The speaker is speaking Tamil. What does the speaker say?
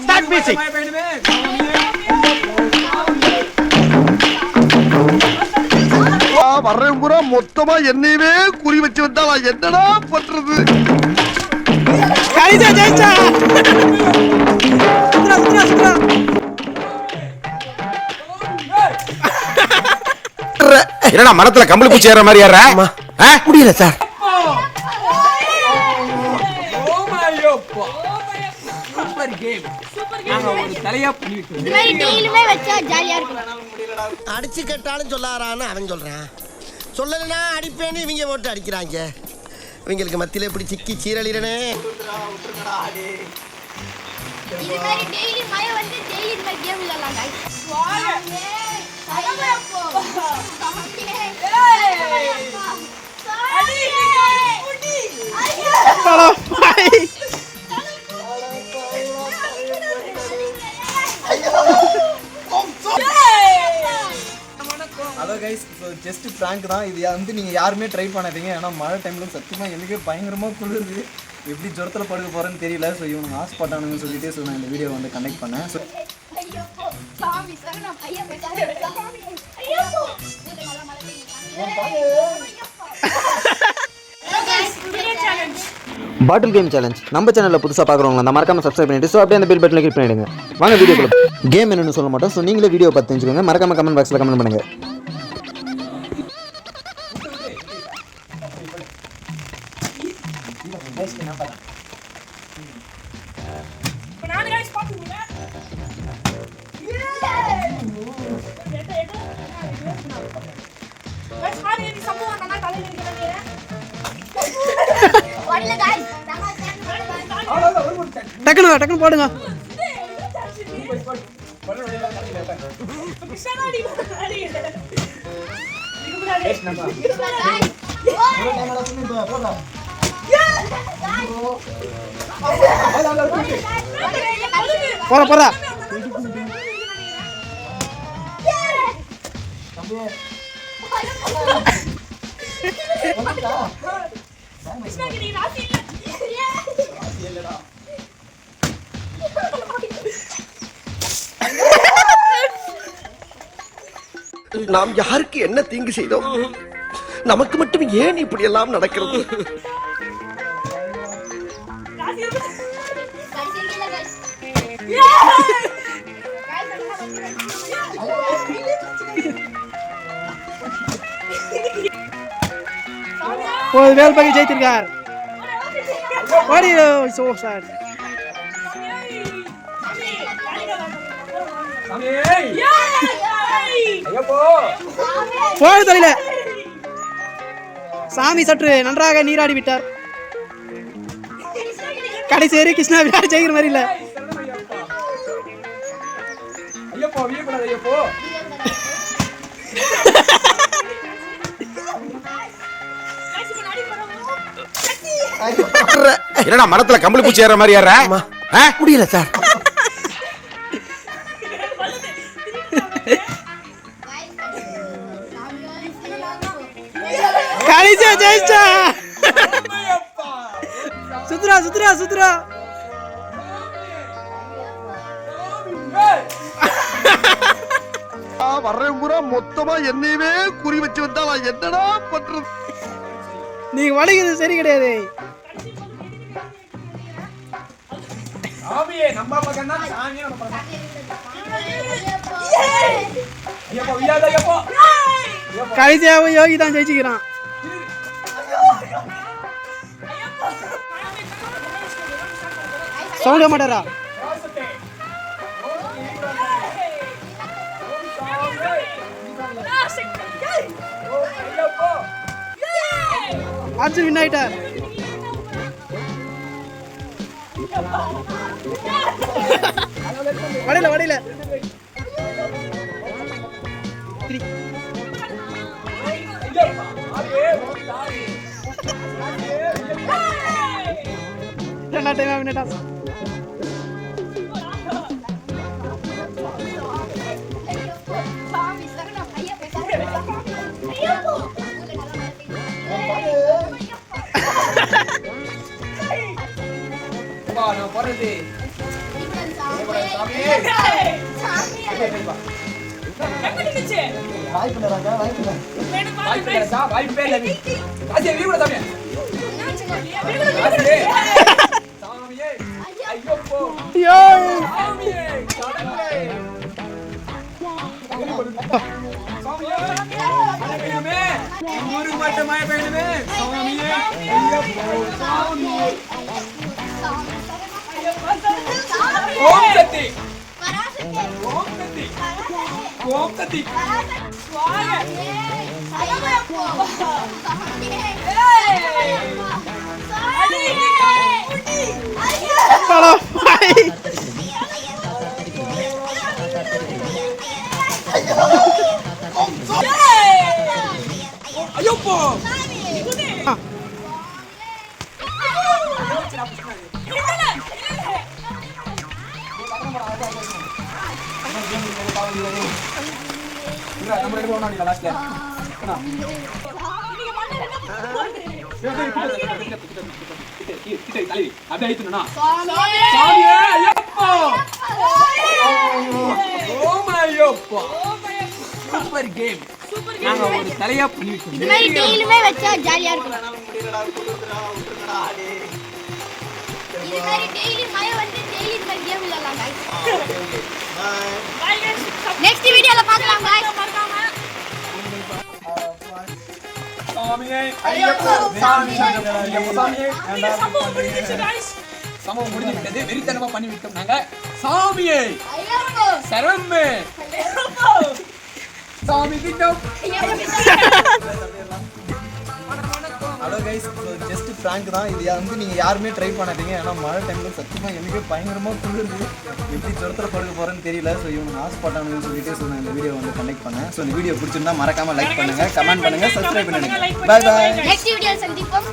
Start music. வர்றேன் பூரா மொத்தமா என்னையவே குறி வச்சு வந்தா என்னடா பண்றது? கடைசியா ஜெயிச்சா. என்னடா மரத்துல கம்பளி பூச்சி ஏற மாதிரி ஏற? முடியல சார். அடிச்சு கேட்டாலும் சொல்லாரான்னு அவன் சொல்றான். சொல்லலைன்னா அடிப்பேன்னு இவங்க போட்டு அடிக்கிறாங்க. இவங்களுக்கு மத்தியில இப்படி சிக்கி சீரழிறனே. ஹலோ கைஸ், ஜஸ்ட் பிராங்க் தான் இது. வந்து நீங்கள் யாருமே ட்ரை பண்ணாதீங்க. ஏன்னா மழை டைமில் சத்தியமாக எனக்கே பயங்கரமாக குளிருது. எப்படி ஜுரத்தில் படுக்க போகிறேன்னு தெரியல. ஸோ இவனுங்க ஹாஸ்பிட்டானுங்கன்னு சொல்லிட்டு ஸோ நான் இந்த வீடியோ வந்து கண்டக்ட் பண்ணேன். ஸோ பாட்டில் கேம் சேலஞ்ச் நம்ம சேனலில் புதுசாக பார்க்குறவங்க அந்த மறக்காம சப்ஸ்கிரைப் பண்ணிட்டு ஸோ அப்படியே அந்த பெல் பட்டனை கிளிக் பண்ணிடுங்க. வாங்க வீடியோக்குள்ள. கேம் என்னன்னு சொல்ல மாட்டோம். ஸோ நீங்களே வீடியோ பார்த்து தெரிஞ்சுக்கோங்க. மறக்காம கமெண்ட் பாக்ஸில் கமெண்ட் பண்ணுங்க. டக்குனு போடுங்க. போற நாம் யாருக்கு என்ன தீங்கு செய்தோம்? நமக்கு மட்டும் ஏன் இப்படி எல்லாம் நடக்கிறது? ஒரு வேல் பகி ஜெயித்திருக்கார். வாடி சோ சார். போடு தலையில. சாமி சற்று நன்றாக நீராடி விட்டார். கடைசி வரை கிருஷ்ணா விளையாட ஜெயிக்கிற மாதிரி இல்ல. என்னடா மரத்துல கம்பளி பூச்சி ஏற மாதிரி ஏற? முடியல சார். கடைசியா ஜெயிச்சா. சுத்ரா வர்றேன் பூரா மொத்தமா என்னையவே குறி வச்சு வந்தா என்னடா பண்றது? நீங்க வளைக்கிறது சரி கிடையாது. கடைசியாவும் யோகி தான் ஜெயிச்சுக்கிறான். சவுண்ட் மாட்டாரா? அர்ஜுன் வின் ஆயிட்டார். வடையில ரெண்டா டைம் வின் ஆயிட்டார். Super game. நாங்க ஒரு தலையா பண்ணிட்டோம். இந்த மாதிரி டெய்லியுமே வச்சா ஜாலியா இருக்கும். இது மாதிரி டெய்லி மழை வந்து டெய்லி இந்த கேம் விளையாடலாம் गाइस. நெக்ஸ்ட் வீடியோல பார்க்கலாம் गाइस. சாமியே ஐயப்போ சாமியே ஐயப்போ சாமியே சம்பவம் முடிஞ்சிச்சு गाइस. சம்பவம் முடிஞ்சு விட்டது. வெறித்தனமா பண்ணி விட்டோம் நாங்க. சாமியே ஐயப்போ சரமே ஐயப்போ சாமி கிட்டோம். ஹலோ கைஸ், ஜஸ்ட் பிராங்க் தான் இது. வந்து நீங்கள் யாருமே ட்ரை பண்ணாதீங்க. ஏன்னா மழை டைமில் சத்தியமாக எனக்கு பயங்கரமாக குளிருது. எப்படி ஜுரத்தில் படுக்க போகிறேன்னு தெரியல. ஸோ இவங்க ஹாஸ்பிட்டல்னு சொல்லிட்டு நான் இந்த வீடியோ வந்து கனெக்ட் பண்ணேன். ஸோ இந்த வீடியோ பிடிச்சிருந்தா மறக்காமல் லைக் பண்ணுங்கள், கமெண்ட் பண்ணுங்கள், சப்ஸ்கிரைப் பண்ணுங்கள். பாய் பாய். நெக்ஸ்ட் வீடியோல சந்திப்போம்.